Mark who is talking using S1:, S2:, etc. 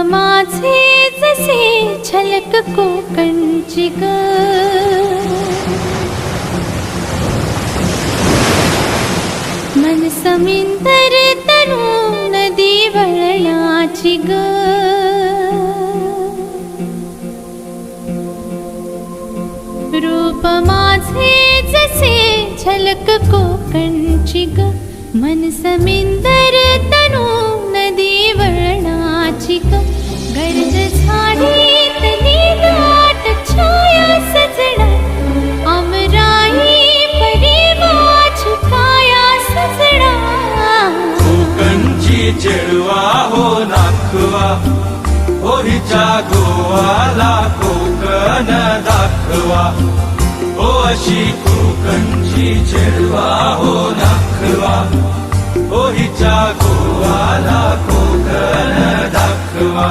S1: माझे जसे झलक कोकणची ग, मन समिंदर तनू नदी वळणाची ग, रूप माझे जसे झलक कोकणची ग, मन समिंदर तनू नदी वळणाची ग, गर्द झाडीतली दाट छाया सजना, अमराई परी माझी काया सजना.
S2: कोकणची चेडवा हो नाखवा, हो हिच्या गोवाला कोकण दाखवा, हो अशी कोकणची चेडवा हो नाखवा, हो हिच्या गोवाला कोकण दाखवा.